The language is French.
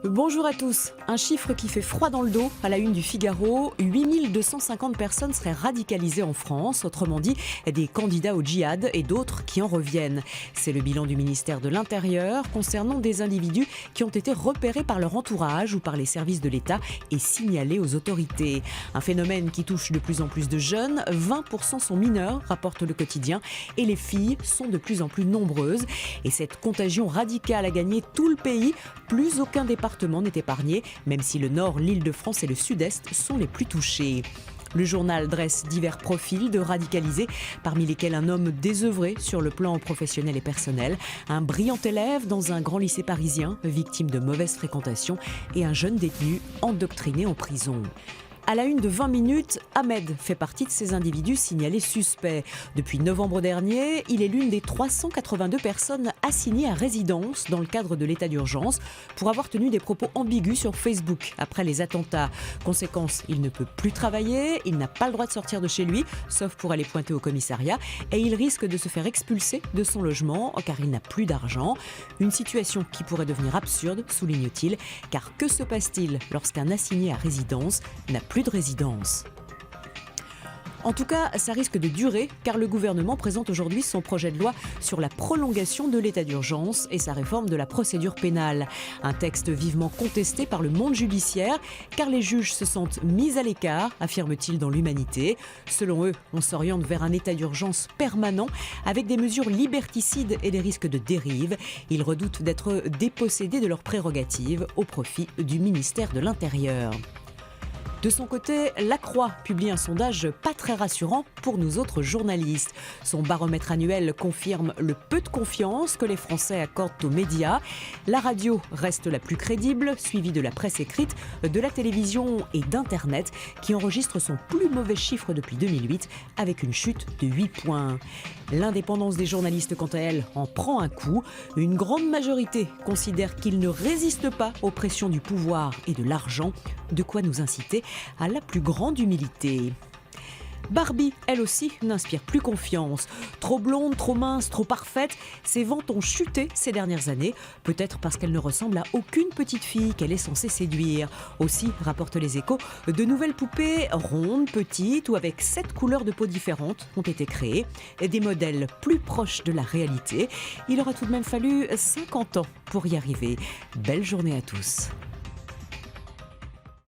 Bonjour à tous. Un chiffre qui fait froid dans le dos à la une du Figaro. 8250 personnes seraient radicalisées en France, autrement dit des candidats au djihad et d'autres qui en reviennent. C'est le bilan du ministère de l'Intérieur concernant des individus qui ont été repérés par leur entourage ou par les services de l'État et signalés aux autorités. Un phénomène qui touche de plus en plus de jeunes. 20% sont mineurs, rapporte le quotidien, et les filles sont de plus en plus nombreuses. Et cette contagion radicale a gagné tout le pays. Plus aucun département n'est épargné, même si le nord, l'Île-de-France et le sud-est sont les plus touchés. Le journal dresse divers profils de radicalisés, parmi lesquels un homme désœuvré sur le plan professionnel et personnel, un brillant élève dans un grand lycée parisien, victime de mauvaise fréquentation, et un jeune détenu endoctriné en prison. À la une de 20 minutes, Ahmed fait partie de ces individus signalés suspects. Depuis novembre dernier, il est l'une des 382 personnes assignées à résidence dans le cadre de l'état d'urgence pour avoir tenu des propos ambigus sur Facebook après les attentats. Conséquence, il ne peut plus travailler, il n'a pas le droit de sortir de chez lui, sauf pour aller pointer au commissariat, et il risque de se faire expulser de son logement car il n'a plus d'argent. Une situation qui pourrait devenir absurde, souligne-t-il, car que se passe-t-il lorsqu'un assigné à résidence n'a plus de résidence? En tout cas, ça risque de durer car le gouvernement présente aujourd'hui son projet de loi sur la prolongation de l'état d'urgence et sa réforme de la procédure pénale. Un texte vivement contesté par le monde judiciaire car les juges se sentent mis à l'écart, affirme-t-il dans l'Humanité. Selon eux, on s'oriente vers un état d'urgence permanent avec des mesures liberticides et des risques de dérive. Ils redoutent d'être dépossédés de leurs prérogatives au profit du ministère de l'Intérieur. De son côté, La Croix publie un sondage pas très rassurant pour nous autres journalistes. Son baromètre annuel confirme le peu de confiance que les Français accordent aux médias. La radio reste la plus crédible, suivie de la presse écrite, de la télévision et d'Internet, qui enregistre son plus mauvais chiffre depuis 2008, avec une chute de 8 points. L'indépendance des journalistes, quant à elle, en prend un coup. Une grande majorité considère qu'ils ne résistent pas aux pressions du pouvoir et de l'argent, de quoi nous inciter à la plus grande humilité. Barbie, elle aussi, n'inspire plus confiance. Trop blonde, trop mince, trop parfaite, ses ventes ont chuté ces dernières années, peut-être parce qu'elle ne ressemble à aucune petite fille qu'elle est censée séduire. Aussi, rapportent les Échos, de nouvelles poupées rondes, petites ou avec 7 couleurs de peau différentes ont été créées, des modèles plus proches de la réalité. Il aura tout de même fallu 50 ans pour y arriver. Belle journée à tous.